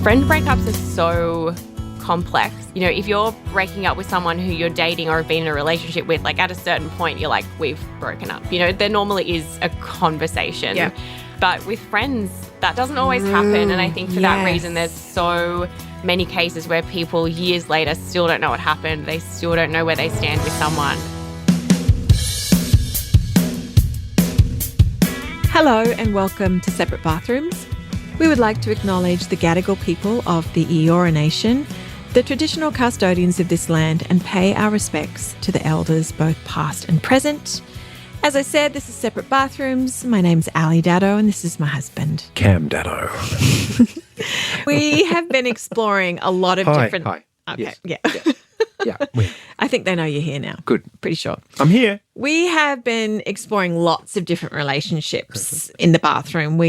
Friend breakups are so complex. You know, if you're breaking up with someone who you're dating or have been in a relationship with, like at a certain point, you're like, we've broken up. You know, there normally is a conversation. Yeah. But with friends, that doesn't always happen. And I think for that reason, there's so many cases where people years later still don't know what happened. They still don't know where they stand with someone. Hello and welcome to Separate Bathrooms. We would like to acknowledge the Gadigal people of the Eora Nation, the traditional custodians of this land, and pay our respects to the elders, both past and present. As I said, this is Separate Bathrooms. My name's Ali Dado and this is my husband, Cam Dado. We have been exploring a lot of different... Hi. Okay, Yes. Yeah. I think they know you're here now. Good. Pretty sure. I'm here. We have been exploring lots of different relationships in the bathroom.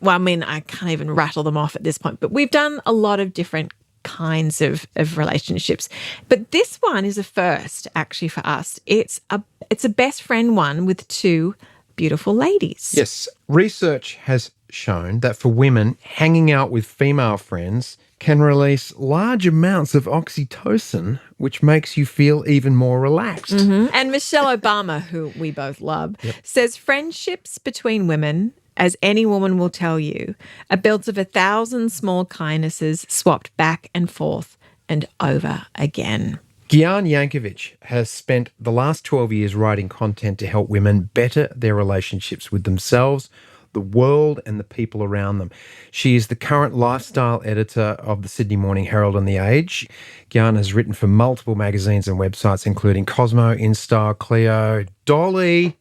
I can't even rattle them off at this point, but we've done a lot of different kinds of relationships. But this one is a first, actually, for us. It's a best friend one with two beautiful ladies. Yes. Research has shown that for women, hanging out with female friends can release large amounts of oxytocin, which makes you feel even more relaxed. Mm-hmm. And Michelle Obama, who we both love, says friendships between women, as any woman will tell you, are built of 1,000 small kindnesses swapped back and forth and over again. Gyan Yankovich has spent the last 12 years writing content to help women better their relationships with themselves, the world and the people around them. She is the current lifestyle editor of the Sydney Morning Herald and the Age. Gyan has written for multiple magazines and websites, including Cosmo, InStyle, Clio, Dolly,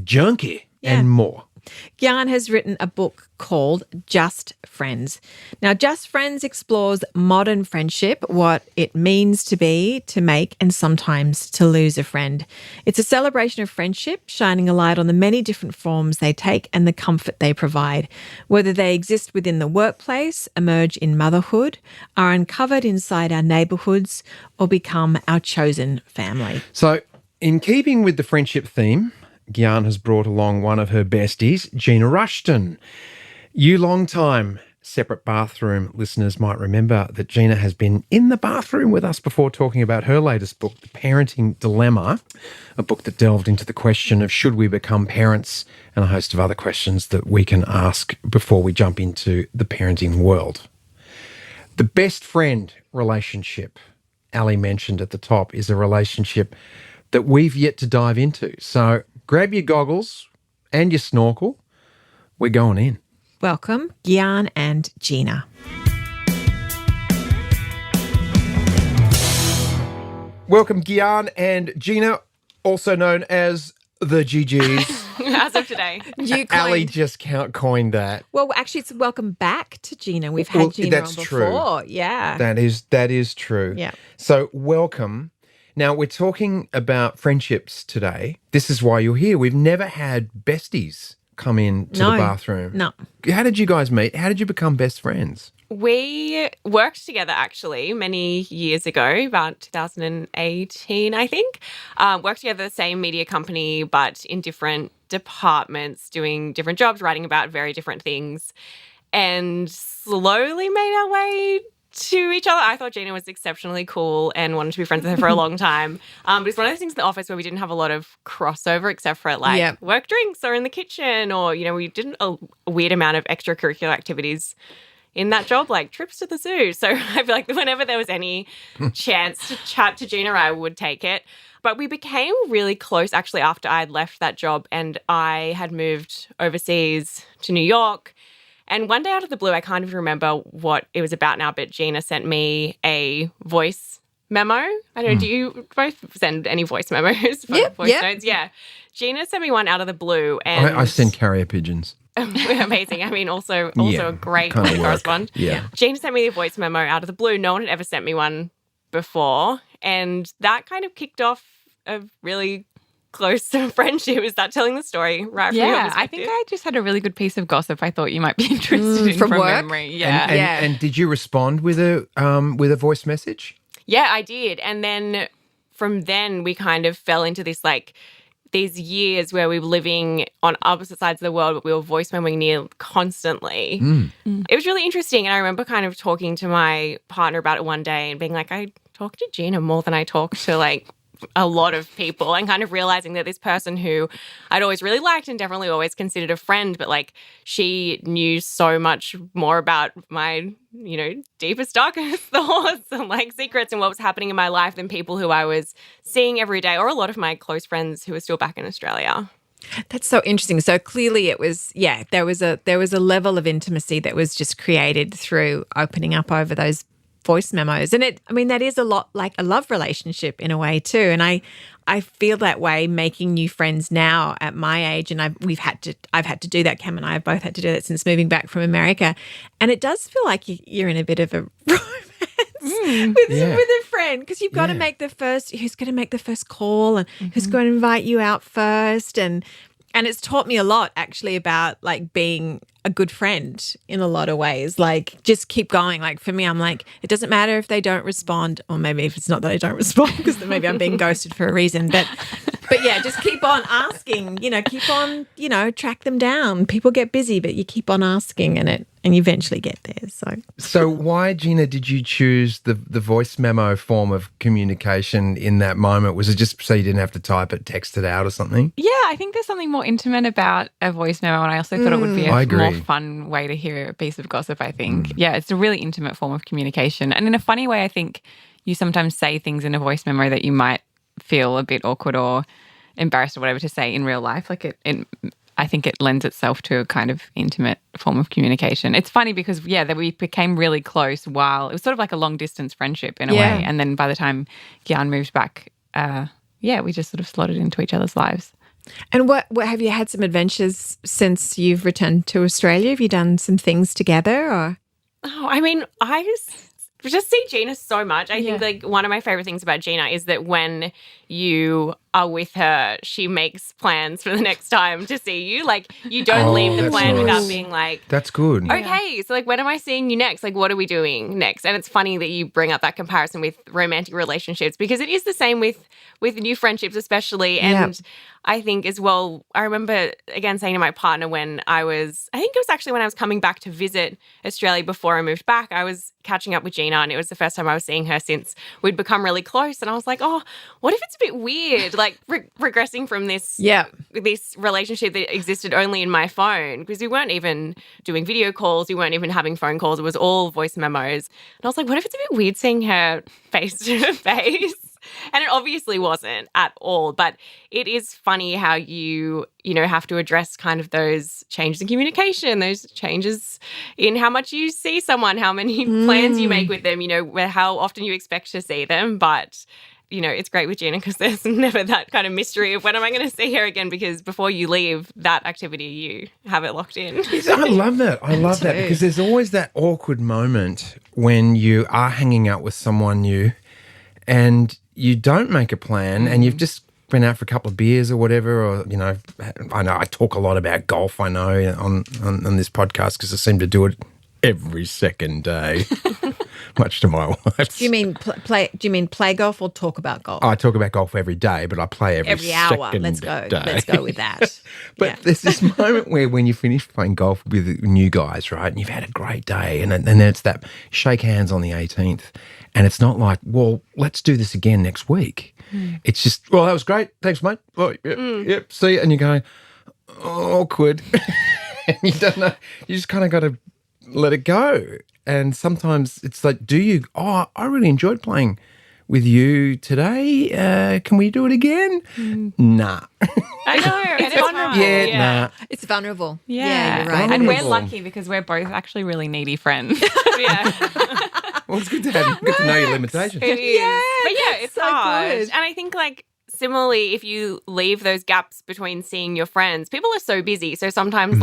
Junkie, and more. Gyan has written a book called Just Friends. Now, Just Friends explores modern friendship, what it means to be, to make, and sometimes to lose a friend. It's a celebration of friendship, shining a light on the many different forms they take and the comfort they provide, whether they exist within the workplace, emerge in motherhood, are uncovered inside our neighbourhoods, or become our chosen family. So, in keeping with the friendship theme, Gyan has brought along one of her besties, Gina Rushton. You long-time Separate Bathroom listeners might remember that Gina has been in the bathroom with us before talking about her latest book, The Parenting Dilemma, a book that delved into the question of should we become parents and a host of other questions that we can ask before we jump into the parenting world. The best friend relationship, Ali mentioned at the top, is a relationship that we've yet to dive into. So grab your goggles and your snorkel. We're going in. Welcome, Gyan and Gina. Welcome, Gyan and Gina, also known as the GGs. As of today. Ali just coined that. Well, actually, it's welcome back to Gina. We've had Gina that's on true. before. Yeah. That is true. Yeah. So welcome. Now, we're talking about friendships today. This is why you're here. We've never had besties come in to the bathroom. No. How did you guys meet? How did you become best friends? We worked together actually many years ago, about 2018, I think. Worked together at the same media company, but in different departments, doing different jobs, writing about very different things, and slowly made our way to each other. I thought Gina was exceptionally cool and wanted to be friends with her for a long time. But it's one of those things in the office where we didn't have a lot of crossover except for work drinks or in the kitchen, or, you know, we did a weird amount of extracurricular activities in that job, like trips to the zoo. So I feel like whenever there was any chance to chat to Gina, I would take it. But we became really close actually after I had left that job and I had moved overseas to New York. And one day out of the blue, I can't even remember what it was about now, but Gina sent me a voice memo. I don't know, do you both send any voice memos for voice notes? Yeah. Gina sent me one out of the blue. And I send carrier pigeons. Amazing. I mean, also a great way to correspond. Yeah. Gina sent me a voice memo out of the blue. No one had ever sent me one before. And that kind of kicked off a really close friendship. Is that telling the story right from your perspective? I think I just had a really good piece of gossip I thought you might be interested in from work? memory. And did you respond with a voice message? Yeah, I did. And then from then we kind of fell into this like these years where we were living on opposite sides of the world, but we were voice memoing near constantly. It was really interesting. And I remember kind of talking to my partner about it one day and being like, I talk to Gina more than I talk to like a lot of people, and kind of realizing that this person who I'd always really liked and definitely always considered a friend, but like she knew so much more about my, you know, deepest, darkest thoughts and like secrets and what was happening in my life than people who I was seeing every day, or a lot of my close friends who were still back in Australia. That's so interesting. So clearly it was, there was a level of intimacy that was just created through opening up over those voice memos. And that is a lot like a love relationship in a way too. And I feel that way making new friends now at my age. And I've had to do that. Cam and I have both had to do that since moving back from America. And it does feel like you're in a bit of a romance with a friend, because you've got to make who's going to make the first call and who's going to invite you out first. And it's taught me a lot actually about like being a good friend in a lot of ways. Like just keep going. Like for me, I'm like, it doesn't matter if they don't respond, or maybe if it's not that I don't respond because maybe I'm being ghosted for a reason. But yeah, just keep on asking, keep on, track them down. People get busy, but you keep on asking and you eventually get there. So why, Gina, did you choose the voice memo form of communication in that moment? Was it just so you didn't have to type it, text it out or something? Yeah, I think there's something more intimate about a voice memo, and I also thought it would be a more fun way to hear a piece of gossip, I think. Yeah, it's a really intimate form of communication. And in a funny way, I think you sometimes say things in a voice memo that you might feel a bit awkward or embarrassed or whatever to say in real life. Like I think it lends itself to a kind of intimate form of communication. It's funny because, that we became really close while it was sort of like a long distance friendship in a way. And then by the time Gyan moved back, we just sort of slotted into each other's lives. And what have you had some adventures since you've returned to Australia? Have you done some things together or? Oh, I mean, I just see Gina so much. I think like one of my favorite things about Gina is that when you are with her, she makes plans for the next time to see you. Like you don't leave the plan without being like, that's good. Okay, so like when am I seeing you next? Like what are we doing next? And it's funny that you bring up that comparison with romantic relationships, because it is the same with new friendships especially. And I think as well, I remember again saying to my partner when I think it was actually when I was coming back to visit Australia before I moved back, I was catching up with Gina and it was the first time I was seeing her since we'd become really close. And I was like, oh, what if it's a bit weird? Like regressing from this relationship that existed only in my phone, because we weren't even doing video calls, we weren't even having phone calls, it was all voice memos. And I was like, what if it's a bit weird seeing her face to face? And it obviously wasn't at all, but it is funny how you have to address kind of those changes in communication, those changes in how much you see someone, how many plans you make with them, how often you expect to see them. But it's great with Gina because there's never that kind of mystery of when am I going to see her again, because before you leave that activity, you have it locked in. I love that. I love that because there's always that awkward moment when you are hanging out with someone new and you don't make a plan and you've just been out for a couple of beers or whatever, or, I know I talk a lot about golf, I know, on this podcast because I seem to do it every second day. Much to my wife. Do you mean play golf or talk about golf? I talk about golf every day, but I play every hour. Second Let's go. day. Let's go with that. But there's this moment where when you finish playing golf with new guys, right, and you've had a great day, and then it's that shake hands on the 18th, and it's not like, well, let's do this again next week. It's just, well, that was great. Thanks, mate. Oh, yep, see you. And you're going, awkward. And you don't know. You just kind of got to let it go. And sometimes it's like, I really enjoyed playing with you today. Can we do it again? Nah. I know. It's vulnerable. Nah. It's vulnerable. Yeah, you're right. And we're lucky because we're both actually really needy friends. Well, it's good to know your limitations. It is. Yes, but it's so hard. good. And I think similarly, if you leave those gaps between seeing your friends, people are so busy. So sometimes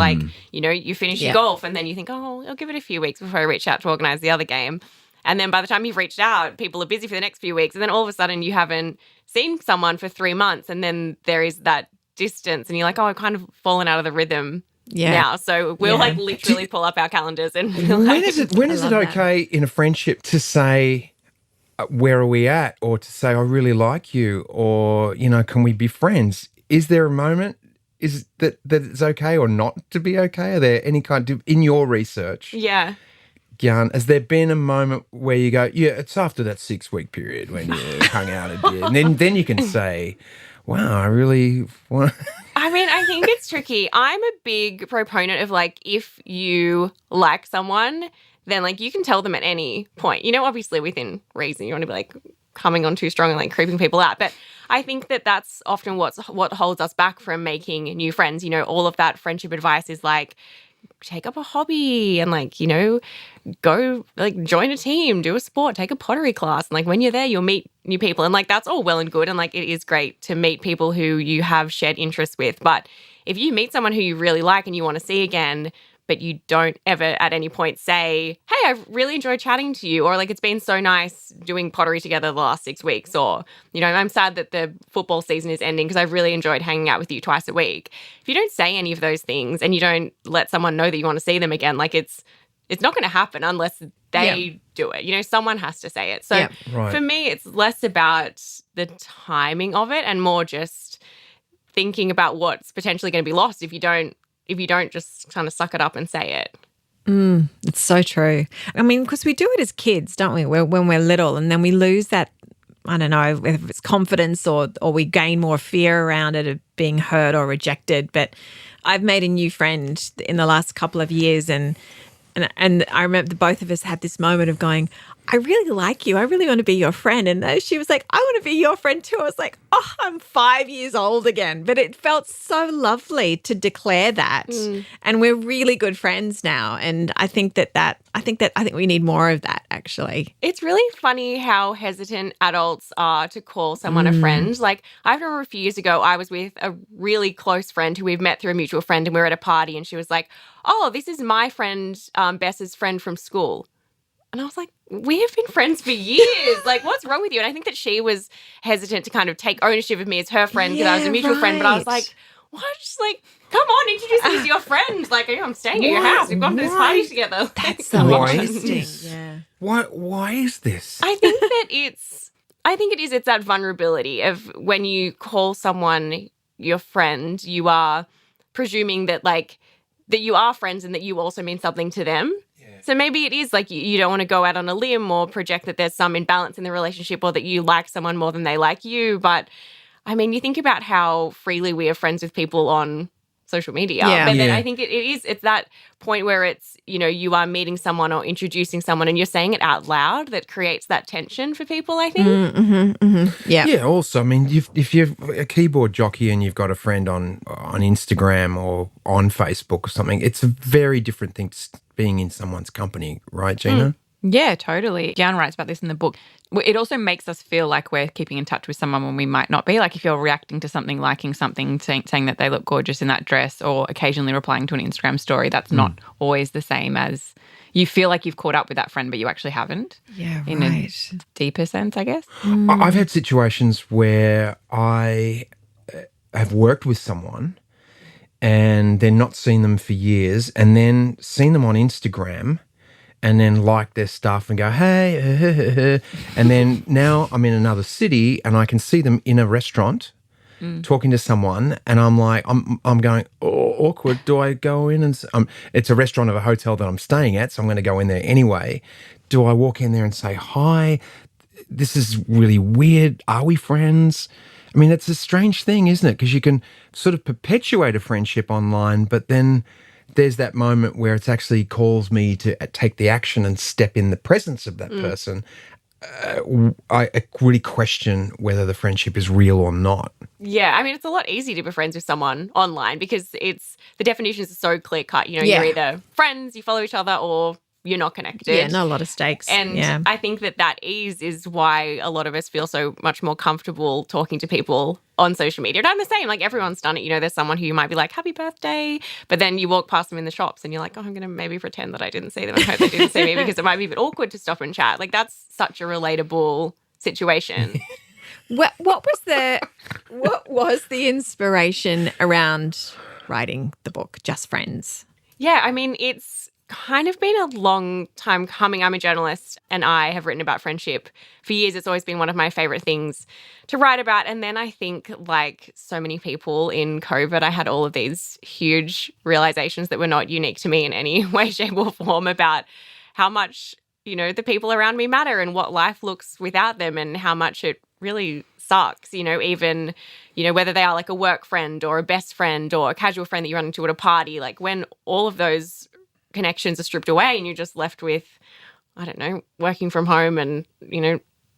you finish your golf and then you think, oh, I'll give it a few weeks before I reach out to organise the other game. And then by the time you've reached out, people are busy for the next few weeks. And then all of a sudden you haven't seen someone for 3 months. And then there is that distance and you're like, oh, I've kind of fallen out of the rhythm now. So we'll literally pull up our calendars and when is it okay in a friendship to say, where are we at? Or to say, I really like you, or, can we be friends? is there a moment that it's okay or not to be okay? Are there any kind of, in your research? Yeah. Gyan, has there been a moment where you go, yeah, it's after that 6-week period when you hung out a bit, and then you can say, wow, I really want. I mean, I think it's tricky. I'm a big proponent of like, if you like someone, then like you can tell them at any point. You know, obviously within reason. You want to be like coming on too strong and like creeping people out. But I think that that's often what holds us back from making new friends. You know, all of that friendship advice is like, take up a hobby and like, you know, go like join a team, do a sport, take a pottery class. And like when you're there, you'll meet new people. And like that's all well and good. And like it is great to meet people who you have shared interests with. But if you meet someone who you really like and you want to see again, but you don't ever at any point say, hey, I've really enjoyed chatting to you, or like it's been so nice doing pottery together the last 6 weeks, or, you know, I'm sad that the football season is ending because I've really enjoyed hanging out with you twice a week. If you don't say any of those things and you don't let someone know that you want to see them again, like it's not going to happen unless they do it. You know, someone has to say it. So for me, it's less about the timing of it and more just thinking about what's potentially going to be lost if you don't just kind of suck it up and say it. It's so true. I mean, because we do it as kids, don't we? When we're little, and then we lose that, I don't know, if it's confidence or we gain more fear around it of being hurt or rejected. But I've made a new friend in the last couple of years, and I remember both of us had this moment of going, I really like you. I really want to be your friend. And she was like, I want to be your friend too. I was like, oh, I'm 5 years old again. But it felt so lovely to declare that. And we're really good friends now. And I think we need more of that, actually. It's really funny how hesitant adults are to call someone a friend. Like, I remember a few years ago, I was with a really close friend who we've met through a mutual friend, and we were at a party, and she was like, oh, this is my friend, Bess's friend from school. And I was like, we have been friends for years. Like, what's wrong with you? And I think that she was hesitant to kind of take ownership of me as her friend because I was a mutual friend. But I was like, what? Just like, come on, introduce me as your friend. Like, I'm staying at your house. We've gone to this party together. That's so interesting. Yeah. Why is this? I think it's that vulnerability of when you call someone your friend, you are presuming that like that you are friends and that you also mean something to them. So maybe it is like you don't want to go out on a limb or project that there's some imbalance in the relationship or that you like someone more than they like you. But, I mean, you think about how freely we are friends with people on social media. But then I think it's that point where it's, you know, you are meeting someone or introducing someone and you're saying it out loud that creates that tension for people, I think. Yeah, also, I mean, if you're a keyboard jockey and you've got a friend on Instagram or on Facebook or something, it's a very different thing to being in someone's company, right, Gina? Yeah, totally. Gyan writes about this in the book. It also makes us feel like we're keeping in touch with someone when we might not be. Like if you're reacting to something, liking something, saying that they look gorgeous in that dress, or occasionally replying to an Instagram story, that's not always the same as you feel like you've caught up with that friend, but you actually haven't. Yeah, right. In a deeper sense, I guess. I've had situations where I have worked with someone and then not seen them for years and then seen them on Instagram and then like their stuff and go, hey, and then now I'm in another city and I can see them in a restaurant talking to someone and I'm like, I'm going, oh, awkward. Do I go in and it's a restaurant of a hotel that I'm staying at, so I'm going to go in there anyway. Do I walk in there and say, hi, this is really weird. Are we friends? I mean, it's a strange thing, isn't it? Because you can sort of perpetuate a friendship online, but then there's that moment where it actually calls me to take the action and step in the presence of that person. I really question whether the friendship is real or not. Yeah, I mean, it's a lot easier to be friends with someone online because the definitions are so clear cut. You know, you're either friends, you follow each other, or you're not connected. Yeah, not a lot of stakes. And I think that ease is why a lot of us feel so much more comfortable talking to people on social media. And I'm the same. Like, everyone's done it. You know, there's someone who you might be like, happy birthday. But then you walk past them in the shops and you're like, oh, I'm going to maybe pretend that I didn't see them and hope they didn't see me because it might be a bit awkward to stop and chat. Like, that's such a relatable situation. What was the inspiration around writing the book, Just Friends? Yeah, I mean, kind of been a long time coming. I'm a journalist and I have written about friendship for years. It's always been one of my favorite things to write about. And then I think, like so many people in COVID, I had all of these huge realizations that were not unique to me in any way, shape, or form about how much, the people around me matter and what life looks without them and how much it really sucks, even, whether they are like a work friend or a best friend or a casual friend that you run into at a party, like when all of those connections are stripped away and you're just left with, I don't know, working from home and,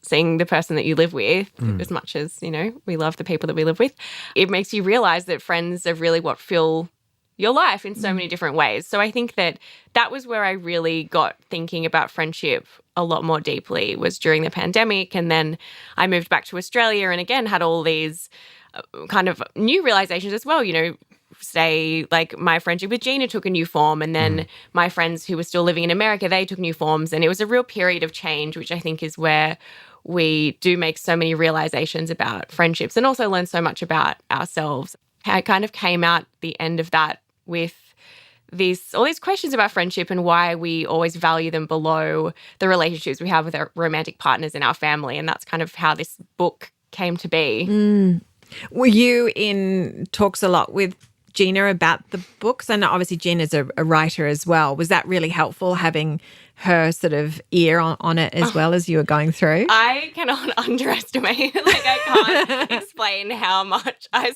seeing the person that you live with as much as, we love the people that we live with. It makes you realize that friends are really what fill your life in so many different ways. So I think that was where I really got thinking about friendship a lot more deeply, was during the pandemic. And then I moved back to Australia and again had all these kind of new realizations as well, say like my friendship with Gina took a new form and then my friends who were still living in America, they took new forms. And it was a real period of change, which I think is where we do make so many realizations about friendships and also learn so much about ourselves. I kind of came out the end of that with all these questions about friendship and why we always value them below the relationships we have with our romantic partners in our family. And that's kind of how this book came to be. Were you in talks a lot with Gina about the books? And obviously Gina's a writer as well. Was that really helpful, having her sort of ear on it as well as you were going through? I cannot underestimate. I can't explain how much I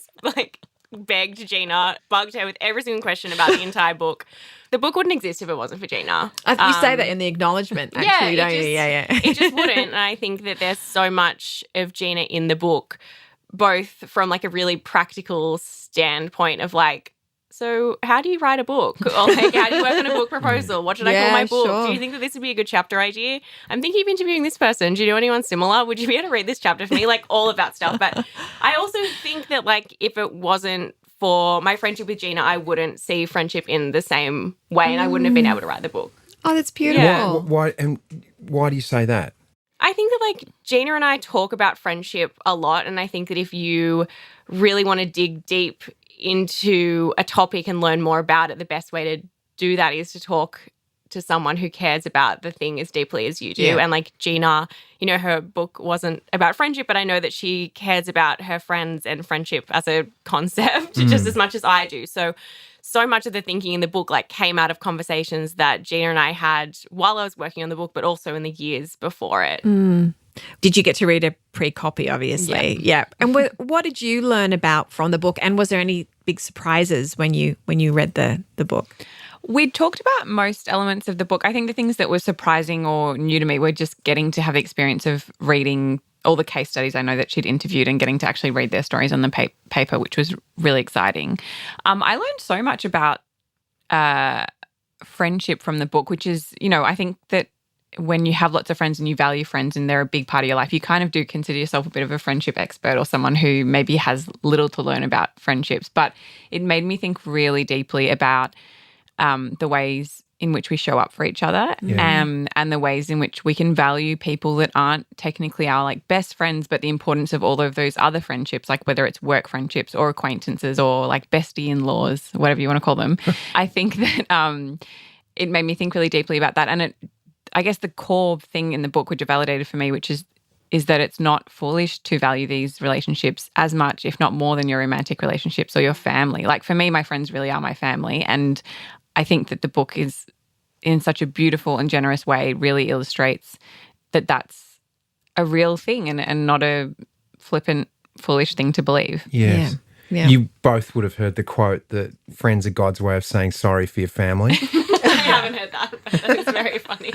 begged Gina, bugged her with every single question about the entire book. The book wouldn't exist if it wasn't for Gina. You say that in the acknowledgement, actually, don't you? Yeah. It just wouldn't. And I think that there's so much of Gina in the book, both from a really practical standpoint of so how do you write a book? Or how do you work on a book proposal? What should I call my book? Sure. Do you think that this would be a good chapter idea? I'm thinking of interviewing this person. Do you know anyone similar? Would you be able to read this chapter for me? All of that stuff. But I also think that if it wasn't for my friendship with Gina, I wouldn't see friendship in the same way and I wouldn't have been able to write the book. Oh, that's beautiful. Yeah. Why do you say that? I think that Gina and I talk about friendship a lot, and I think that if you really want to dig deep into a topic and learn more about it, the best way to do that is to talk to someone who cares about the thing as deeply as you do. Yeah. And Gina, her book wasn't about friendship, but I know that she cares about her friends and friendship as a concept just as much as I do. So much of the thinking in the book came out of conversations that Gina and I had while I was working on the book, but also in the years before it. Did you get to read a pre-copy, obviously? Yeah. And what did you learn about from the book? And was there any big surprises when you read the book? We talked about most elements of the book. I think the things that were surprising or new to me were just getting to have the experience of reading all the case studies I know that she'd interviewed and getting to actually read their stories on the paper, which was really exciting. I learned so much about friendship from the book, which is, I think that when you have lots of friends and you value friends and they're a big part of your life, you kind of do consider yourself a bit of a friendship expert or someone who maybe has little to learn about friendships. But it made me think really deeply about the ways in which we show up for each other and the ways in which we can value people that aren't technically our best friends, but the importance of all of those other friendships, whether it's work friendships or acquaintances or bestie in-laws, whatever you want to call them. I think that it made me think really deeply about that. And I guess the core thing in the book, which validated for me, which is that it's not foolish to value these relationships as much, if not more, than your romantic relationships or your family. For me, my friends really are my family. And I think that the book is, in such a beautiful and generous way, really illustrates that that's a real thing and not a flippant, foolish thing to believe. Yes. Yeah. You both would have heard the quote that friends are God's way of saying sorry for your family. I haven't heard that, but that is very funny.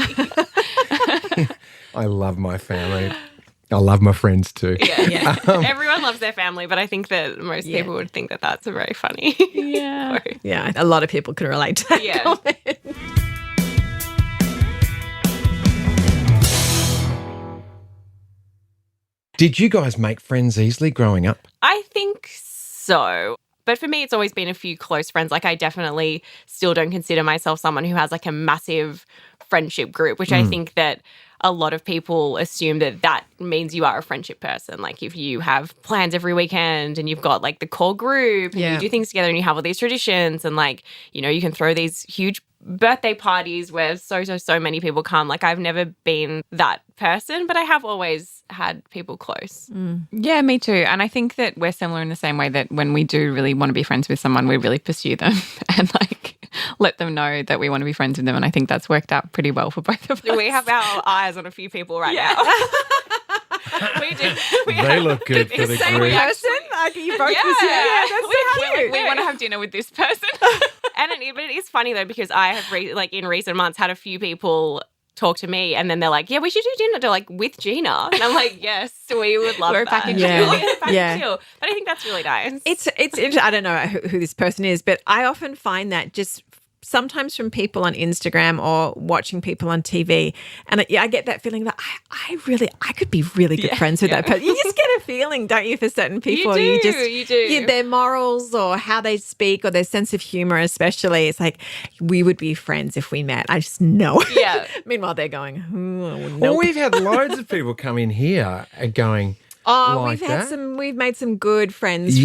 I love my family. I love my friends too. Yeah. Everyone loves their family, but I think that most people would think that that's a very funny quote. Yeah, a lot of people can relate to that comment. Did you guys make friends easily growing up? I think so. But for me, it's always been a few close friends. I definitely still don't consider myself someone who has a massive friendship group, which I think that a lot of people assume that means you are a friendship person. Like if you have plans every weekend and you've got like the core group and you do things together and you have all these traditions and like, you know, you can throw these huge birthday parties where so many people come. Like I've never been that person, but I have always had people close. Yeah, me too. And I think that we're similar in the same way that when we do really want to be friends with someone, we really pursue them and like let them know that we want to be friends with them. And I think that's worked out pretty well for both of us. We have our eyes on a few people right now. We do. They look good for the group. Person? Like you both We want to have dinner with this person. But it is funny though, because I have in recent months had a few people talk to me and then they're like, yeah, we should do dinner to like with Gina. And I'm like, yes, we would love We're a that. package deal. But I think that's really nice. It's I don't know who this person is, but I often find that just sometimes from people on Instagram or watching people on TV, and I get that feeling that I could be really good friends with that person. You just get a feeling, don't you, for certain people? You do. Their morals or how they speak or their sense of humor, especially. It's like we would be friends if we met. I just know. Yeah. Meanwhile, they're going, nope. Well, we've had loads of people come in here and going. Oh, like we've made some good friends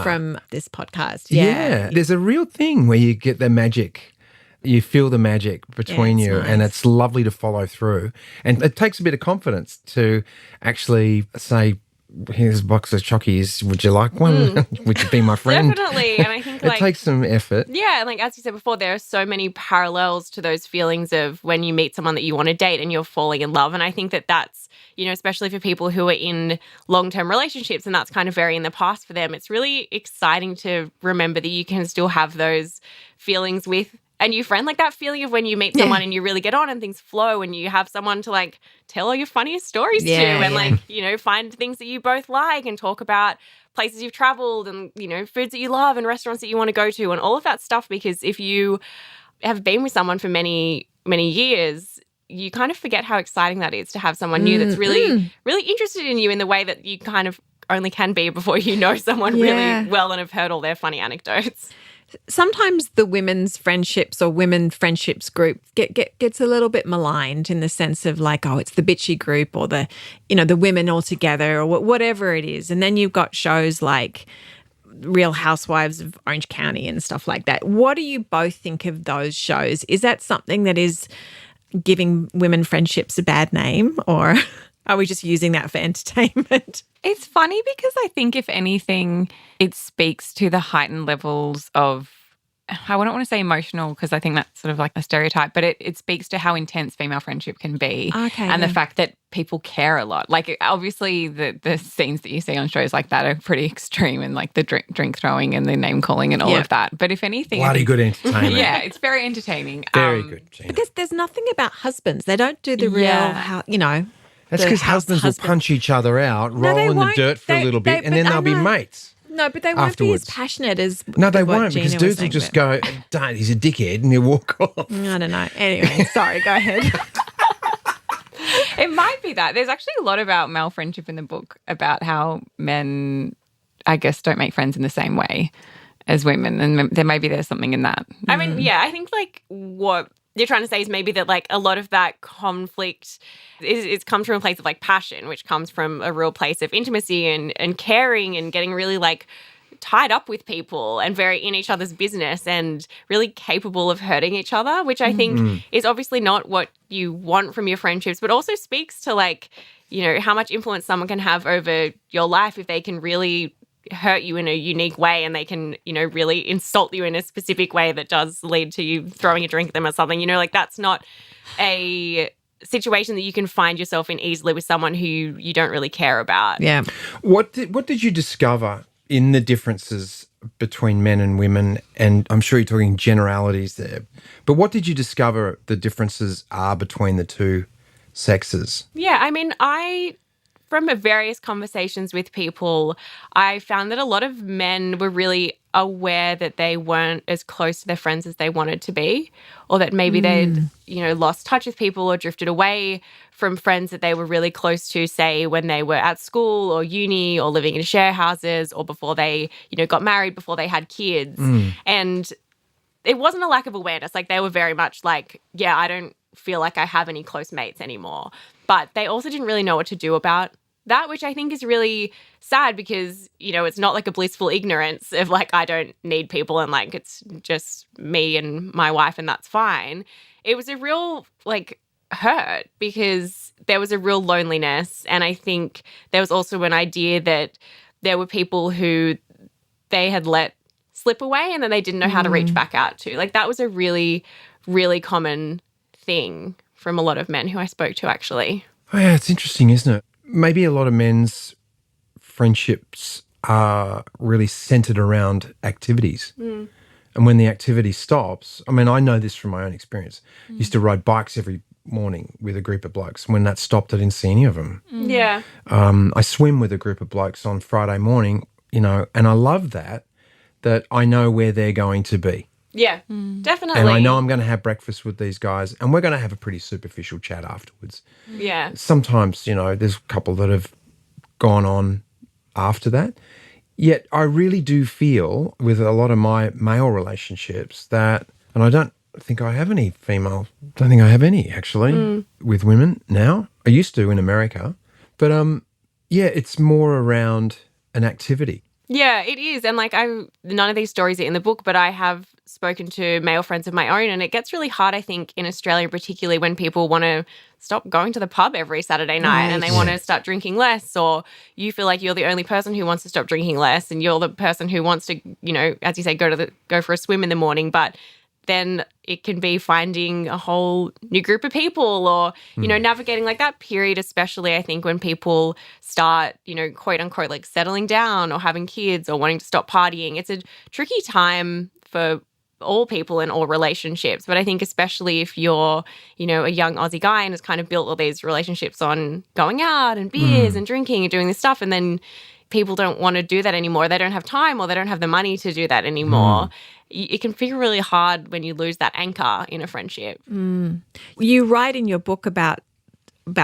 from this podcast. Yeah. There's a real thing where you get the magic. You feel the magic between you, nice. and it's lovely to follow through. And it takes a bit of confidence to actually say, here's a box of chockies. Would you like one? Would you be my friend? Definitely. And I think it takes some effort. Yeah, and like as you said before, there are so many parallels to those feelings of when you meet someone that you want to date and you're falling in love. And I think that that's, you know, especially for people who are in long-term relationships and that's kind of very in the past for them, it's really exciting to remember that you can still have those feelings with a new friend, like that feeling of when you meet someone and you really get on and things flow and you have someone to like tell all your funniest stories to and like, you know, find things that you both like and talk about places you've traveled and, you know, foods that you love and restaurants that you want to go to and all of that stuff. Because if you have been with someone for many, many years, you kind of forget how exciting that is to have someone new that's really, really interested in you in the way that you kind of only can be before you know someone really well and have heard all their funny anecdotes. Sometimes the women's friendships or women friendships group gets a little bit maligned in the sense of like, oh, it's the bitchy group or the, you know, the women all together or whatever it is. And then you've got shows like Real Housewives of Orange County and stuff like that. What do you both think of those shows? Is that something that is giving women friendships a bad name, or are we just using that for entertainment? It's funny because I think if anything, it speaks to the heightened levels of, I wouldn't want to say emotional because I think that's sort of like a stereotype, but it speaks to how intense female friendship can be. Okay, and the fact that people care a lot. Like obviously the scenes that you see on shows like that are pretty extreme and like the drink throwing and the name calling and all of that. But if anything... Bloody good entertainment. Yeah, it's very entertaining. Very good, Gina. Because there's nothing about husbands. They don't do the real, how, you know... That's because husbands will punch each other out, roll in the dirt for a little bit, and then they'll be mates. No, but they won't afterwards. be as passionate as No, they what won't, Gina because dudes will just go, don't, he's a dickhead, and he'll walk off. I don't know. Anyway, sorry, go ahead. It might be that. There's actually a lot about male friendship in the book about how men, I guess, don't make friends in the same way as women, and there's something in that. I mean, yeah, I think like what you're trying to say is maybe that like a lot of that conflict it comes from a place of like passion, which comes from a real place of intimacy and caring and getting really like tied up with people and very in each other's business and really capable of hurting each other, which I think is obviously not what you want from your friendships, but also speaks to like, you know, how much influence someone can have over your life if they can really hurt you in a unique way and they can, you know, really insult you in a specific way that does lead to you throwing a drink at them or something. You know, like that's not a situation that you can find yourself in easily with someone who you don't really care about. Yeah. What did you discover in the differences between men and women? And I'm sure you're talking generalities there, but what did you discover the differences are between the two sexes? Yeah, I mean, from various conversations with people, I found that a lot of men were really aware that they weren't as close to their friends as they wanted to be, or that maybe they'd, you know, lost touch with people or drifted away from friends that they were really close to, say, when they were at school or uni or living in share houses or before they, you know, got married, before they had kids. And it wasn't a lack of awareness. Like they were very much like, yeah, I don't feel like I have any close mates anymore. But they also didn't really know what to do about that, which I think is really sad because, you know, it's not like a blissful ignorance of like, I don't need people and like it's just me and my wife and that's fine. It was a real like hurt because there was a real loneliness. And I think there was also an idea that there were people who they had let slip away and then they didn't know how to reach back out to. Like that was a really, really common thing from a lot of men who I spoke to actually. Oh, yeah, it's interesting, isn't it? Maybe a lot of men's friendships are really centered around activities. And when the activity stops, I mean, I know this from my own experience. I used to ride bikes every morning with a group of blokes. When that stopped, I didn't see any of them. Yeah. I swim with a group of blokes on Friday morning, you know, and I love that I know where they're going to be. Yeah, definitely. And I know I'm going to have breakfast with these guys and we're going to have a pretty superficial chat afterwards. Yeah. Sometimes, you know, there's a couple that have gone on after that. Yet I really do feel with a lot of my male relationships that, and I don't think I have any female, don't think I have any actually with women now. I used to in America. But yeah, it's more around an activity. Yeah, it is. And like none of these stories are in the book, but I have spoken to male friends of my own and it gets really hard, I think, in Australia, particularly when people want to stop going to the pub every Saturday night and they want to start drinking less, or you feel like you're the only person who wants to stop drinking less and you're the person who wants to, you know, as you say, go for a swim in the morning, but then it can be finding a whole new group of people or, you know, navigating like that period, especially I think when people start, you know, quote unquote, like settling down or having kids or wanting to stop partying. It's a tricky time for all people in all relationships. But I think especially if you're, you know, a young Aussie guy and has kind of built all these relationships on going out and beers and drinking and doing this stuff, and then people don't want to do that anymore. They don't have time or they don't have the money to do that anymore. It can feel really hard when you lose that anchor in a friendship. You write in your book about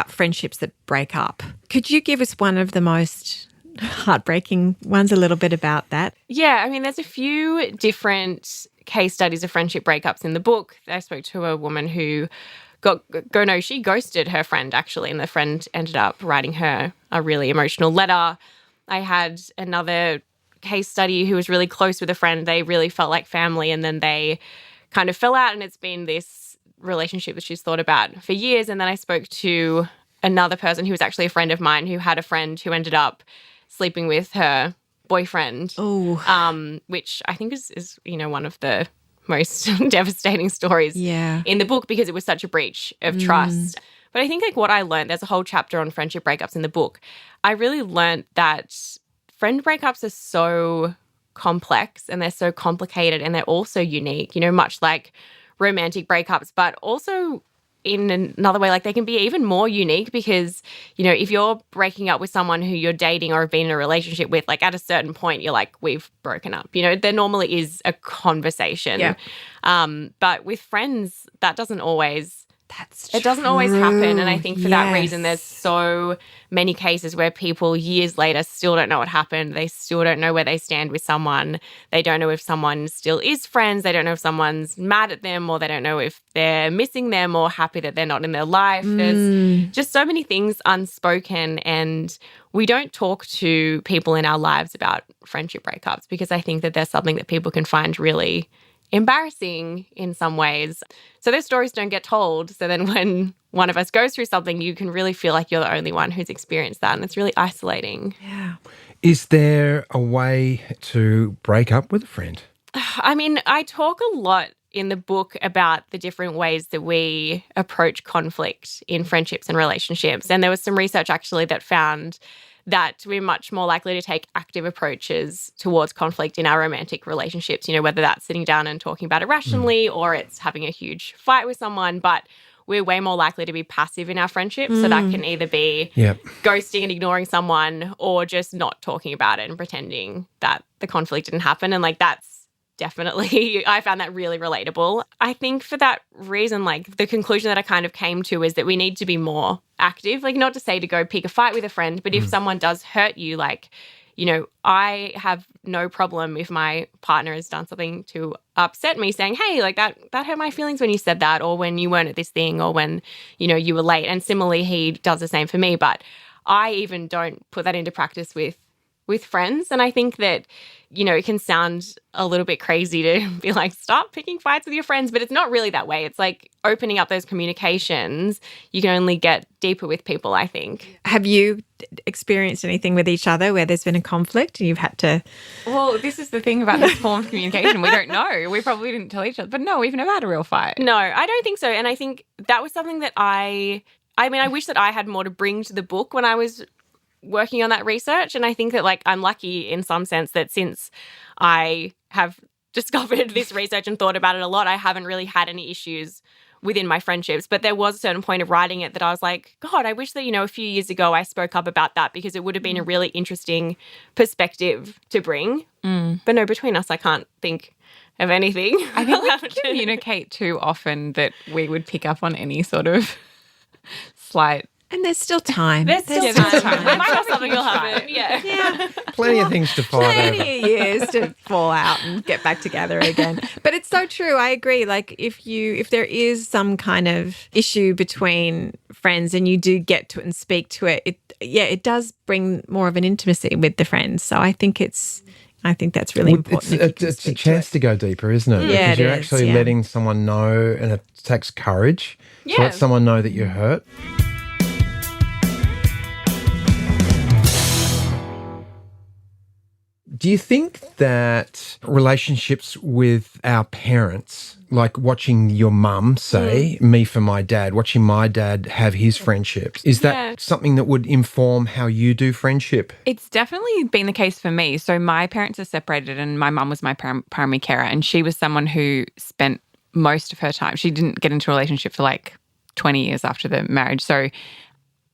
friendships that break up. Could you give us one of the most heartbreaking ones, a little bit about that? Yeah, I mean, there's a few different case studies of friendship breakups in the book. I spoke to a woman who she ghosted her friend actually, and the friend ended up writing her a really emotional letter. I had another case study who was really close with a friend. They really felt like family and then they kind of fell out, and it's been this relationship that she's thought about for years. And then I spoke to another person who was actually a friend of mine who had a friend who ended up sleeping with her boyfriend, which I think is you know, one of the most devastating stories in the book because it was such a breach of trust. But I think like what I learned, there's a whole chapter on friendship breakups in the book. I really learned that friend breakups are so complex and they're so complicated and they're also unique, you know, much like romantic breakups, but also in another way, like they can be even more unique because, you know, if you're breaking up with someone who you're dating or have been in a relationship with, like at a certain point, you're like, we've broken up. You know, there normally is a conversation. Yeah. But with friends, that doesn't always It doesn't always happen. And I think for that reason, there's so many cases where people years later still don't know what happened. They still don't know where they stand with someone. They don't know if someone still is friends. They don't know if someone's mad at them, or they don't know if they're missing them or happy that they're not in their life. There's just so many things unspoken, and we don't talk to people in our lives about friendship breakups because I think that there's something that people can find really embarrassing in some ways. So those stories don't get told. So then when one of us goes through something, you can really feel like you're the only one who's experienced that. And it's really isolating. Yeah. Is there a way to break up with a friend? I mean, I talk a lot in the book about the different ways that we approach conflict in friendships and relationships. And there was some research actually that found that we're much more likely to take active approaches towards conflict in our romantic relationships, you know, whether that's sitting down and talking about it rationally or it's having a huge fight with someone, but we're way more likely to be passive in our friendships. So that can either be ghosting and ignoring someone or just not talking about it and pretending that the conflict didn't happen. And like that's definitely, I found that really relatable. I think for that reason, like the conclusion that I kind of came to is that we need to be more active, like not to say to go pick a fight with a friend, but if someone does hurt you, like I have no problem if my partner has done something to upset me saying, hey, like that hurt my feelings when you said that, or when you weren't at this thing, or when, you were late. And similarly, he does the same for me. But I even don't put that into practice with friends. And I think that, it can sound a little bit crazy to be like, stop picking fights with your friends, but it's not really that way. It's like opening up those communications. You can only get deeper with people, I think. Have you experienced anything with each other where there's been a conflict and you've had to... Well, this is the thing about this form of communication. We don't know. We probably didn't tell each other. But no, we've never had a real fight. No, I don't think so. And I think that was something that I wish that I had more to bring to the book when I was working on that research. And I think that, like, I'm lucky in some sense that since I have discovered this research and thought about it a lot, I haven't really had any issues within my friendships. But there was a certain point of writing it that I was like, God, I wish that, a few years ago I spoke up about that, because it would have been a really interesting perspective to bring. But no, between us, I can't think of anything. I think we communicate too often that we would pick up on any sort of slight... And there's still time. There's still time. I'm sure something will happen. Yeah. Plenty of things to fight over. Plenty of years to fall out and get back together again. But it's so true. I agree. Like if there is some kind of issue between friends and you do get to it and speak to it, it does bring more of an intimacy with the friends. So I think that's really important. It's a chance to go deeper, isn't it? Yeah, because you're actually letting someone know, and it takes courage to let someone know that you're hurt. Do you think that relationships with our parents, like watching your mum, say, me for my dad, watching my dad have his friendships, is that something that would inform how you do friendship? It's definitely been the case for me. So my parents are separated and my mum was my primary carer, and she was someone who spent most of her time. She didn't get into a relationship for like 20 years after the marriage. So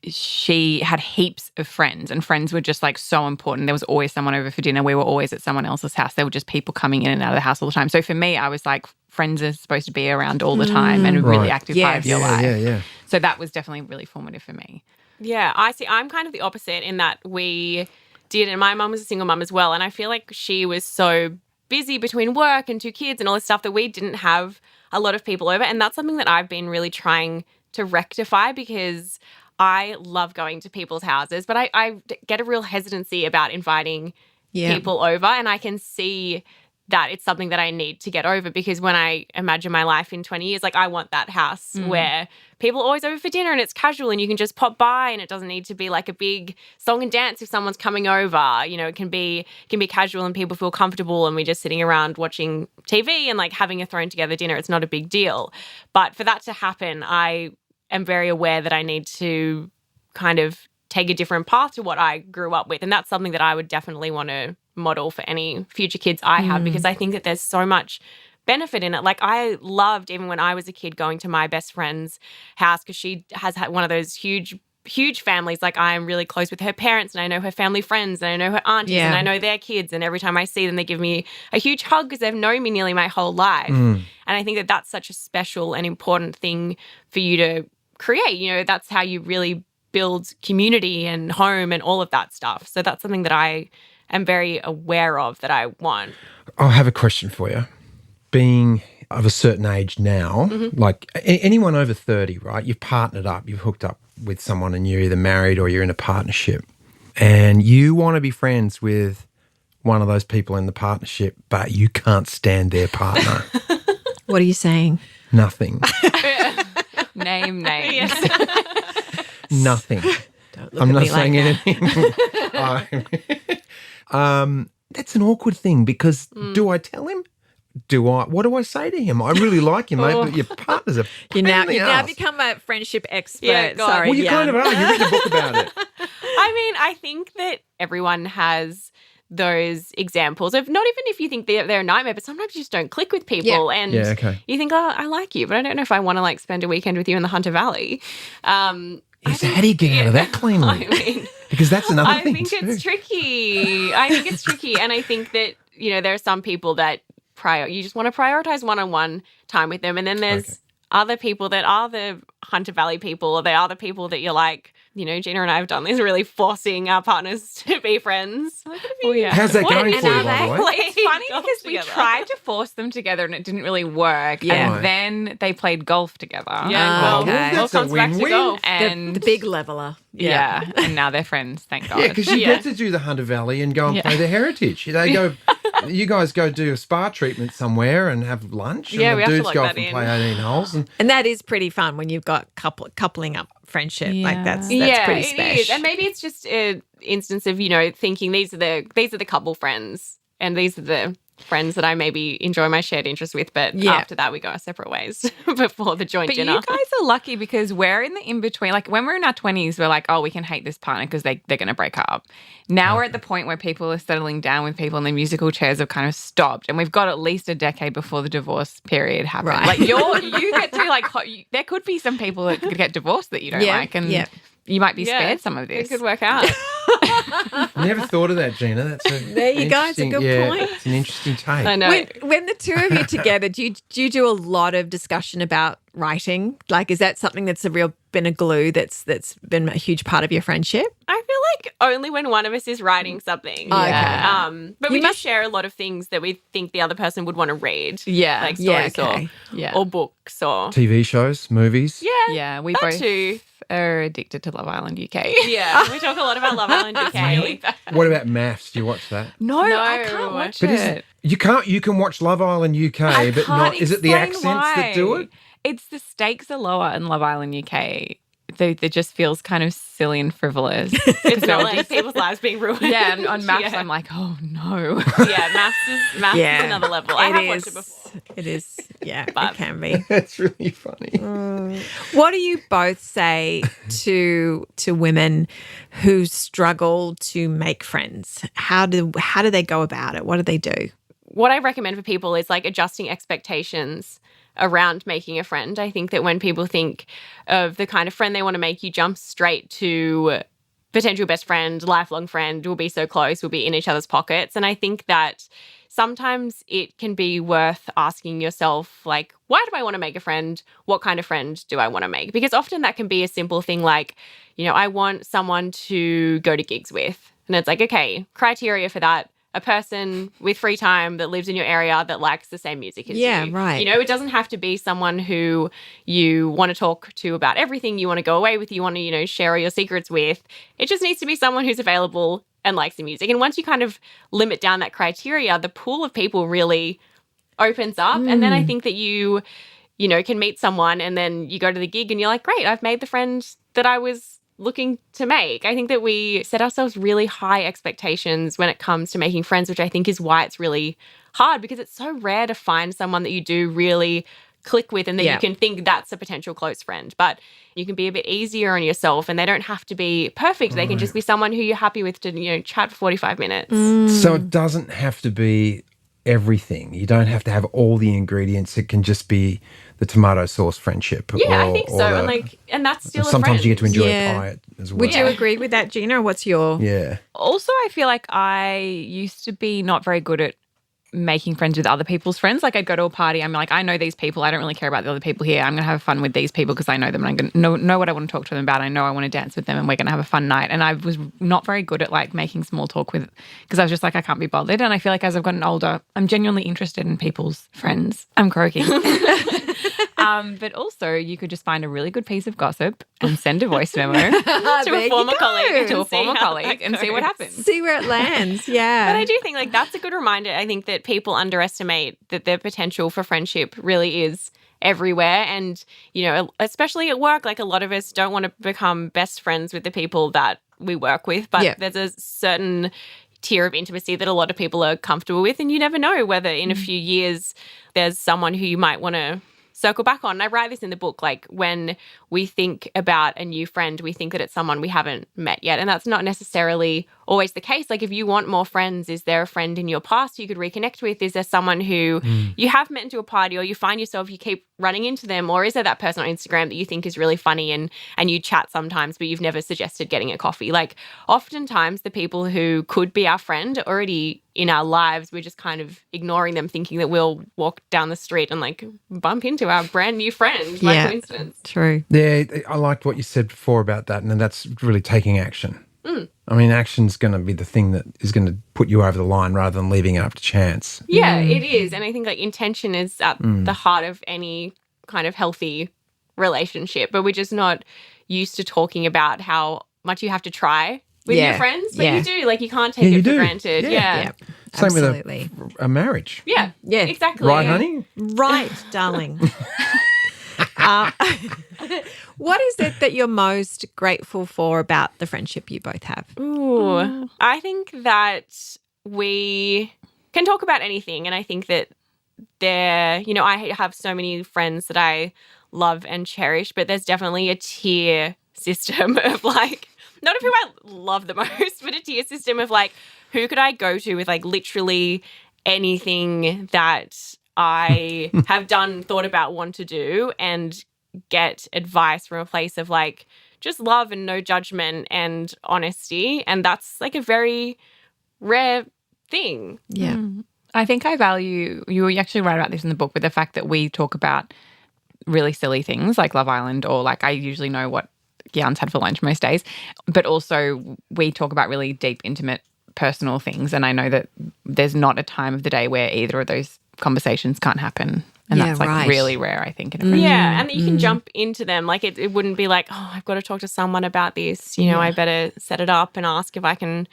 she had heaps of friends, and friends were just like so important. There was always someone over for dinner. We were always at someone else's house. There were just people coming in and out of the house all the time. So for me, I was like, friends are supposed to be around all the time and a really active part of your life. Yeah. So that was definitely really formative for me. Yeah, I see. I'm kind of the opposite in that we did, and my mum was a single mum as well. And I feel like she was so busy between work and 2 kids and all this stuff that we didn't have a lot of people over. And that's something that I've been really trying to rectify, because I love going to people's houses, but I get a real hesitancy about inviting people over, and I can see that it's something that I need to get over, because when I imagine my life in 20 years, like I want that house where people are always over for dinner and it's casual and you can just pop by and it doesn't need to be like a big song and dance if someone's coming over. It can be casual and people feel comfortable and we're just sitting around watching TV and like having a thrown together dinner. It's not a big deal. But for that to happen, I am very aware that I need to kind of take a different path to what I grew up with. And that's something that I would definitely want to model for any future kids I have, because I think that there's so much benefit in it. Like I loved, even when I was a kid, going to my best friend's house, because she has had one of those huge families. Like I'm really close with her parents, and I know her family friends, and I know her aunties, and I know their kids. And every time I see them, they give me a huge hug because they've known me nearly my whole life. And I think that that's such a special and important thing for you to create. That's how you really build community and home and all of that stuff. So that's something that I am very aware of that I want. I have a question for you. Being of a certain age now, like anyone over 30, right? You've partnered up, you've hooked up with someone and you're either married or you're in a partnership, and you want to be friends with one of those people in the partnership, but you can't stand their partner. What are you saying? Nothing. Name names. Nothing. Don't look I'm at not me saying like anything. That's an awkward thing, because do I tell him? What do I say to him? I really like him, mate, but your partner's a You've pain in the now ass. become a friendship expert. Yeah, Sorry, Well, you kind of are. You read a book about it. I mean, I think that everyone has those examples of, not even if you think they're a nightmare, but sometimes you just don't click with people. And you think, oh, I like you, but I don't know if I want to like spend a weekend with you in the Hunter Valley. How do you get out of that cleanly? I mean, because that's another thing I think it's tricky. And I think that, there are some people that you just want to prioritize one-on-one time with them. And then there's other people that are the Hunter Valley people, or they are the people that you're like, Gina and I have done this, really forcing our partners to be friends. How's that going for you, by the way? It's funny because we tried to force them together and it didn't really work. Yeah. And then they played golf together. Yeah, okay. all comes back to golf. And The big leveler. yeah. And now they're friends, thank God. Yeah, because you get to do the Hunter Valley and go and play the Heritage. They go, you guys go do a spa treatment somewhere and have lunch. And Yeah, the we have to dudes lock go that off and in. play 18 holes. And that is pretty fun when you've got coupling up friendship. Like that's pretty It special. is. And maybe it's just an instance of, thinking these are the couple friends and these are the friends that I maybe enjoy my shared interest with, but after that we go our separate ways before the joint dinner. You guys are lucky because we're in the in-between. Like when we're in our 20s, we're like, oh, we can hate this partner because they're going to break up. Now we're at the point where people are settling down with people and the musical chairs have kind of stopped. And we've got at least a decade before the divorce period happens. Right. Like you get to like, there could be some people that could get divorced that you don't like. And you might be spared some of this. It could work out. Never thought of that, Gina. There you go. It's a good point. It's an interesting take. I know. When the two of you together, do you do a lot of discussion about writing? Like, is that something that's been a glue that's been a huge part of your friendship? I feel like only when one of us is writing something. Yeah. Okay. But we do share a lot of things that we think the other person would want to read. Yeah. Like stories or books or... TV shows, movies. Yeah. Yeah, we that both too. are addicted to Love Island UK. Yeah, we talk a lot about Love Island UK. Really? What about Maths? Do you watch that? No, I can't watch But it. you can watch Love Island UK, but not. Is it the accents that do it? It's the stakes are lower in Love Island UK. They just feels kind of silly and frivolous. It's not like people's lives being ruined. Yeah, and on Maths, I'm like, oh no. Yeah, Maths is another level. I have watched it before. It is. Yeah, But- it can be. That's really funny. What do you both say to women who struggle to make friends? How do they go about it? What do they do? What I recommend for people is like adjusting expectations around making a friend. I think that when people think of the kind of friend they want to make, you jump straight to potential best friend, lifelong friend, we'll be so close, we'll be in each other's pockets. And I think that sometimes it can be worth asking yourself, like, why do I want to make a friend? What kind of friend do I want to make? Because often that can be a simple thing like, I want someone to go to gigs with. And it's like, okay, criteria for that. A person with free time that lives in your area that likes the same music as you. Yeah, right. It doesn't have to be someone who you want to talk to about everything, you want to go away with, you want to, share all your secrets with. It just needs to be someone who's available and likes the music. And once you kind of limit down that criteria, the pool of people really opens up. And then I think that you can meet someone and then you go to the gig and you're like, great, I've made the friend that I was looking to make. I think that we set ourselves really high expectations when it comes to making friends, which I think is why it's really hard because it's so rare to find someone that you do really click with and that you can think that's a potential close friend. But you can be a bit easier on yourself and they don't have to be perfect. They can just be someone who you're happy with to, chat for 45 minutes. So it doesn't have to be everything. You don't have to have all the ingredients. It can just be the tomato sauce friendship. Yeah, I think so. And that's still sometimes you get to enjoy Yeah. a pie as well. Would you agree with that, Gina? Or what's your... Yeah. Also, I feel like I used to be not very good at making friends with other people's friends. Like I'd go to a party, I'm like, I know these people. I don't really care about the other people here. I'm going to have fun with these people because I know them and I'm going to know what I want to talk to them about. I know I want to dance with them and we're going to have a fun night. And I was not very good at like making small talk with, because I was just like, I can't be bothered. And I feel like as I've gotten older, I'm genuinely interested in people's friends. I'm croaking. But also you could just find a really good piece of gossip and send a voice memo to a former colleague and see what happens. See where it lands. Yeah. But I do think like that's a good reminder. I think that people underestimate that the potential for friendship really is everywhere. And, especially at work, like a lot of us don't want to become best friends with the people that we work with, but there's a certain tier of intimacy that a lot of people are comfortable with. And you never know whether in a few years there's someone who you might want to circle back on. And I write this in the book, like when we think about a new friend, we think that it's someone we haven't met yet. And that's not necessarily always the case. Like if you want more friends, is there a friend in your past you could reconnect with? Is there someone who you have met into a party or you find yourself, you keep running into them? Or is there that person on Instagram that you think is really funny and you chat sometimes, but you've never suggested getting a coffee? Like oftentimes the people who could be our friend already in our lives, we're just kind of ignoring them, thinking that we'll walk down the street and like bump into our brand new friend by coincidence. True. Yeah, I liked what you said before about that, and that's really taking action. I mean, action's going to be the thing that is going to put you over the line rather than leaving it up to chance. Yeah, it is. And I think like intention is at the heart of any kind of healthy relationship, but we're just not used to talking about how much you have to try with your friends. But you do. Like, you can't take it for granted. Yeah. Same Absolutely. with a marriage. Yeah. Yeah. Exactly. Right, honey? Right, darling. What is it that you're most grateful for about the friendship you both have? Ooh, I think that we can talk about anything. And I think that I have so many friends that I love and cherish, but there's definitely a tier system of like, not of who I love the most, but a tier system of like, who could I go to with like literally anything that I have done, thought about, want to do, and get advice from a place of like just love and no judgment and honesty. And that's like a very rare thing. Yeah. I think I value, you actually write about this in the book, with the fact that we talk about really silly things like Love Island, or like I usually know what Gyan's had for lunch most days, but also we talk about really deep, intimate, personal things. And I know that there's not a time of the day where either of those conversations can't happen. And that's like really rare, I think. In a friendship. Yeah, and that you can jump into them. Like it wouldn't be like, oh, I've got to talk to someone about this. I better set it up and ask if I can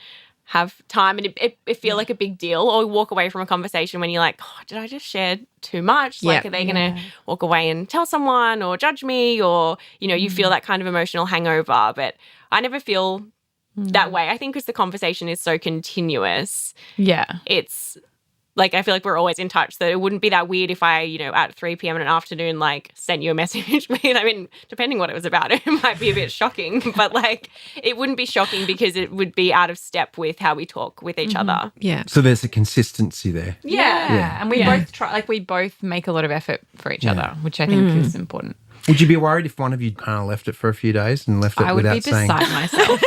have time. And it feel like a big deal, or walk away from a conversation when you're like, oh, did I just share too much? Like, are they going to walk away and tell someone or judge me? Or, you feel that kind of emotional hangover. But I never feel that way. I think because the conversation is so continuous. Yeah. It's like, I feel like we're always in touch, that it wouldn't be that weird if I, at 3 p.m. in an afternoon, like, sent you a message. I mean, depending what it was about, it might be a bit shocking, but like, it wouldn't be shocking because it would be out of step with how we talk with each other. Yeah. So there's a consistency there. Yeah. And we both try, like, we both make a lot of effort for each other, which I think is important. Would you be worried if one of you kind of left it for a few days and left it without saying? I would be beside myself.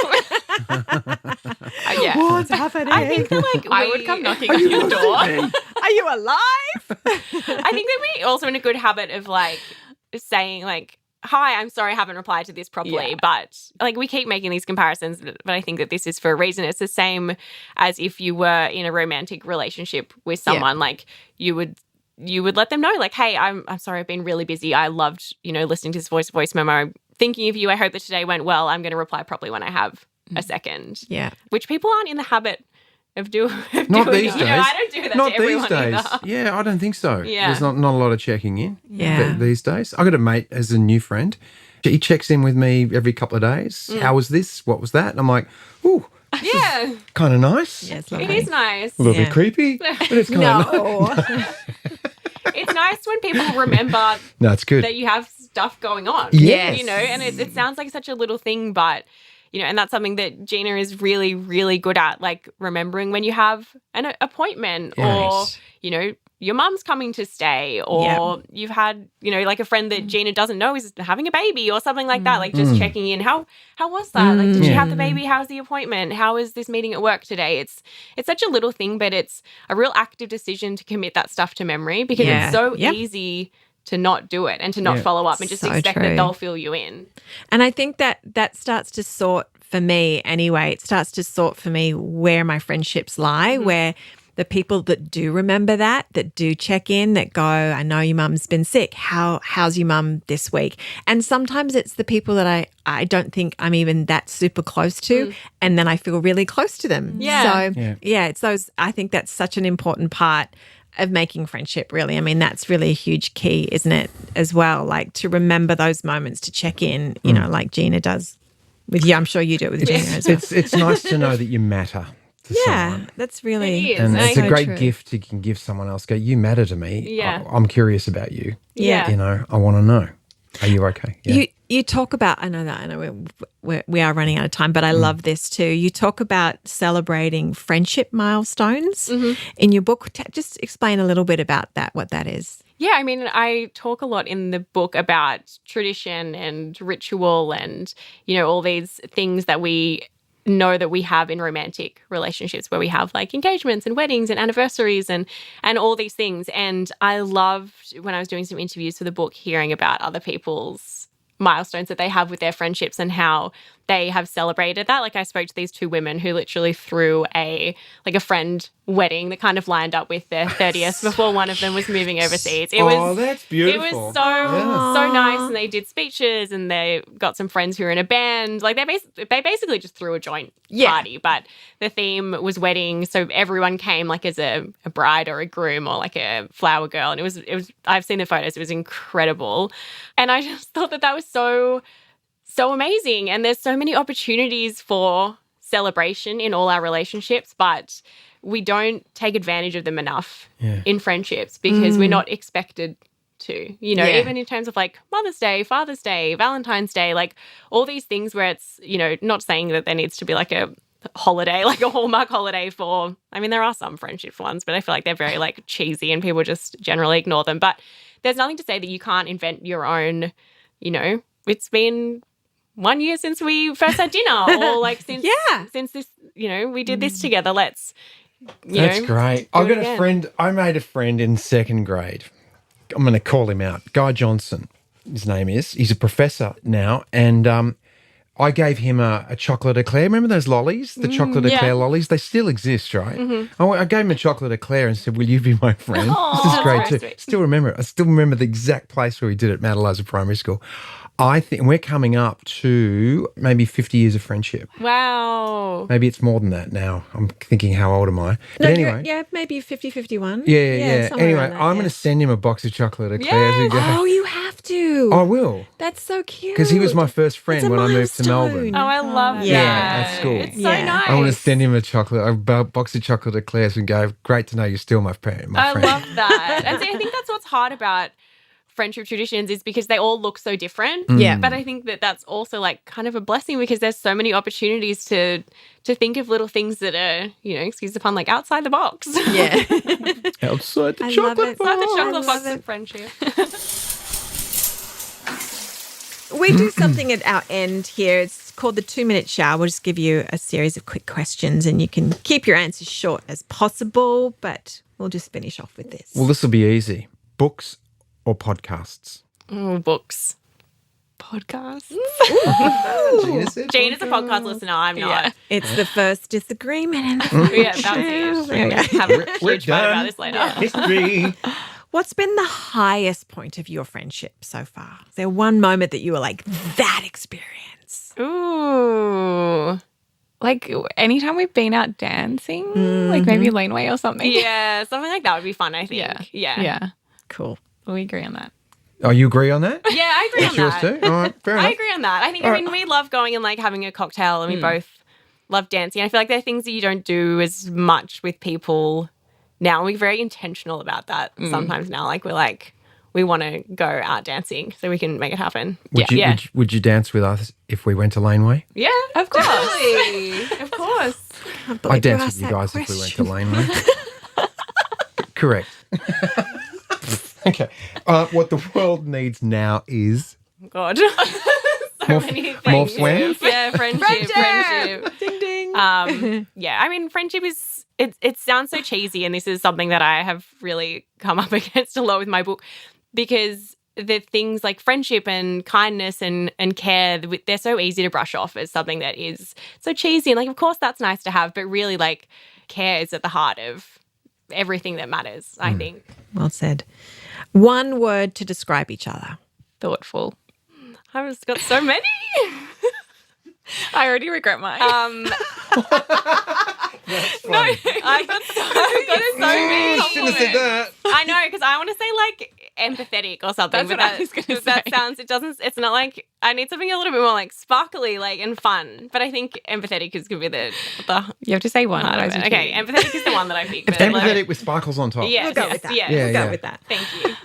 What's happening? I think that like I would come knocking on your door. Are you alive? I think that we also in a good habit of like saying like, hi, I'm sorry I haven't replied to this properly. But like, we keep making these comparisons, but I think that this is for a reason. It's the same as if you were in a romantic relationship with someone. Like, you would let them know, like, hey, I'm sorry, I've been really busy. I loved, listening to this voice memo. I'm thinking of you. I hope that today went well. I'm going to reply properly when I have a second. Yeah. Which people aren't in the habit of doing. Not these days. I don't do that not to everyone these days. either. Yeah, I don't think so. Yeah. There's not a lot of checking in these days. I got a mate as a new friend. He checks in with me every couple of days. How was this? What was that? And I'm like, ooh, Yeah. kind of nice. Yeah, it's It lovely. is nice. A little bit creepy, but it's kind of nice. It's nice when people remember No, it's good. that you have stuff going on. Yes. And it sounds like such a little thing, but, and that's something that Gina is really, really good at, like remembering when you have an appointment or, your mum's coming to stay, or you've had, like a friend that Gina doesn't know is having a baby or something like that, like just checking in. How was that? Like, did you have the baby? How's the appointment? How is this meeting at work today? It's such a little thing, but it's a real active decision to commit that stuff to memory, because it's so easy to not do it and to not follow up and just expect that they'll fill you in. And I think that starts to sort, for me anyway, it starts to sort for me where my friendships lie, where the people that do remember that do check in, that go, I know your mum's been sick. How's your mum this week? And sometimes it's the people that I don't think I'm even that super close to, and then I feel really close to them. Yeah. So, it's those, I think that's such an important part of making friendship, really. I mean, that's really a huge key, isn't it, as well? Like, to remember those moments, to check in, like Gina does with you. I'm sure you do it with Gina as well. It's nice to know that you matter to someone. That's really... It is. And it's a so great true. gift you can give someone else. Go, you matter to me. Yeah. I'm curious about you. Yeah. I want to know. Are you okay? Yeah. You talk about, I know we are running out of time, but I love this too. You talk about celebrating friendship milestones in your book. Just explain a little bit about that, what that is. Yeah, I mean, I talk a lot in the book about tradition and ritual and, all these things that we know that we have in romantic relationships where we have like engagements and weddings and anniversaries and all these things. And I loved when I was doing some interviews for the book hearing about other people's milestones that they have with their friendships and how they have celebrated that. Like I spoke to these 2 women who literally threw a friend wedding that kind of lined up with their 30th before one of them was moving overseas. That's beautiful. It was so nice, and they did speeches and they got some friends who were in a band. Like they basically just threw a joint party, but the theme was wedding, so everyone came like as a bride or a groom or like a flower girl, and it was I've seen the photos. It was incredible, and I just thought that was so amazing. And there's so many opportunities for celebration in all our relationships, but we don't take advantage of them enough in friendships because we're not expected to, even in terms of like Mother's Day, Father's Day, Valentine's Day, like all these things where it's, not saying that there needs to be like a holiday, like a Hallmark holiday for, I mean, there are some friendship ones, but I feel like they're very like cheesy and people just generally ignore them. But there's nothing to say that you can't invent your own, it's been 1 year since we first had dinner, or like since this, we did this together. Let's, That's great. I've got a friend. I made a friend in 2nd grade. I'm going to call him out. Guy Johnson, his name is. He's a professor now, and I gave him a chocolate eclair. Remember those lollies, the chocolate eclair lollies? They still exist, right? Mm-hmm. I gave him a chocolate eclair and said, "Will you be my friend?" This is great too. Sweet. Still remember it. I still remember the exact place where we did it at Mount Eliza Primary School. I think we're coming up to maybe 50 years of friendship. Wow. Maybe it's more than that now. I'm thinking, how old am I? But anyway. Yeah, maybe 50, 51. Yeah. Anyway, I'm going to send him a box of chocolate eclairs. Oh, you have to. I will. That's so cute. Because he was my first friend when I moved to Melbourne. Oh, I love that. Yeah, at school. It's so nice. I want to send him a box of chocolate eclairs and go, great to know you're still my friend. I love that. And I think that's what's hard about friendship traditions is because they all look so different. Yeah. But I think that that's also like kind of a blessing because there's so many opportunities to think of little things that are, excuse the pun, like outside the box. Yeah. Outside the chocolate box. Outside the chocolate box of friendship. We do something at our end here. It's called the 2-minute shower. We'll just give you a series of quick questions and you can keep your answers short as possible, but we'll just finish off with this. Well, this will be easy. Books or podcasts? Oh, books. Podcasts? Gina's a podcast listener. I'm not. Yeah. It's the first disagreement in the Yeah, that's it. We're going to have a huge fight about this later. History. What's been the highest point of your friendship so far? Is there one moment that you were like, that experience? Ooh. Like anytime we've been out dancing, like maybe Laneway or something. Yeah, something like that would be fun, I think. Yeah. Cool. We agree on that. Oh, you agree on that? Yeah, I agree on that. Yours too? All right, fair enough. I agree on that. I think, we love going and like having a cocktail and we both love dancing. I feel like there are things that you don't do as much with people now. And we're very intentional about that sometimes now. Like we're like, we want to go out dancing so we can make it happen. Would you dance with us if we went to Laneway? Yeah, of course. Of course. I'd dance with you guys if we went to Laneway. Correct. Okay. What the world needs now is... God. So many things. More friends? Yeah, friendship. Ding, ding. Yeah, I mean, friendship is... It sounds so cheesy, and this is something that I have really come up against a lot with my book, because the things like friendship and kindness and care, they're so easy to brush off as something that is so cheesy. And like, of course, that's nice to have, but really, like, care is at the heart of everything that matters, I think. Well said. One word to describe each other. Thoughtful. I've just got so many. I already regret mine. No, I've got so many Shouldn't have said that. I know, because I want to say like empathetic or something. That's what I was going to say. It's not like, I need something a little bit more like sparkly, like, and fun. But I think empathetic is going to be the you have to say one. Okay, empathetic is the one that I picked. Empathetic with sparkles on top. Yeah, We'll go with that. Yeah, We'll go with that. Thank you.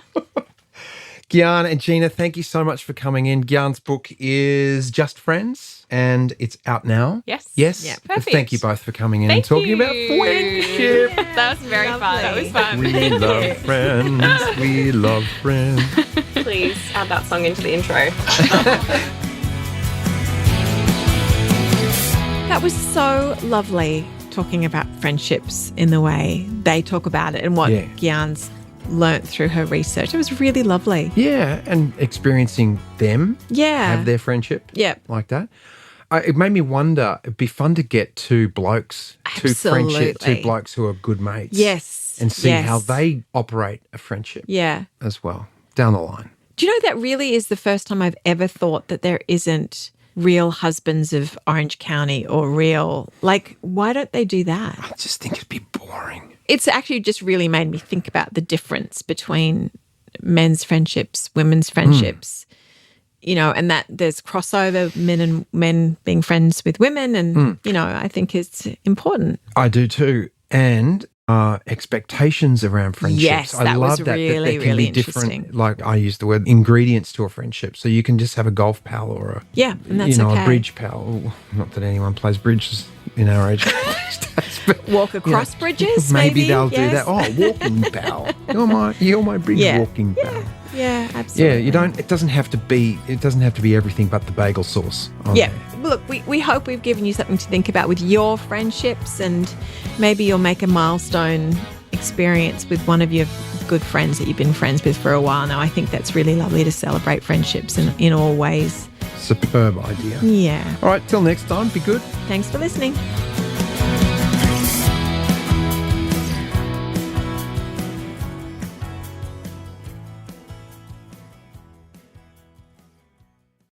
Gyan and Gina, thank you so much for coming in. Gyan's book is Just Friends and it's out now. Yes. Yes. Yeah, perfect. Thank you both for coming in and talking about friendship. That was very fun. That was fun. We love friends. We love friends. Please add that song into the intro. That was so lovely talking about friendships in the way they talk about it and what Gyan's learnt through her research. It was really lovely. Yeah, and experiencing them have their friendship like that. It made me wonder, it'd be fun to get two blokes, two blokes who are good mates. Yes. And see how they operate a friendship as well down the line. Do you know that really is the first time I've ever thought that there isn't Real Husbands of Orange County or Real, like, why don't they do that? I just think it'd be boring. It's actually just really made me think about the difference between men's friendships, women's friendships, you know, and that there's crossover, men being friends with women. And, you know, I think it's important. I do too. And expectations around friendships. Yes, I love was that really, there can really be different, interesting. like I use the word ingredients to a friendship. So you can just have a golf pal or a and that's a bridge pal. Ooh, not that anyone plays bridges in our age group these days, but walk across bridges. Maybe they'll do that. Oh, walking pal. You're my bridge walking pal. Yeah, absolutely. Yeah, it doesn't have to be everything but the bagel sauce. There. Look, we hope we've given you something to think about with your friendships, and maybe you'll make a milestone experience with one of your good friends that you've been friends with for a while now. I think that's really lovely to celebrate friendships in all ways. Superb idea. Yeah. All right, till next time, be good. Thanks for listening.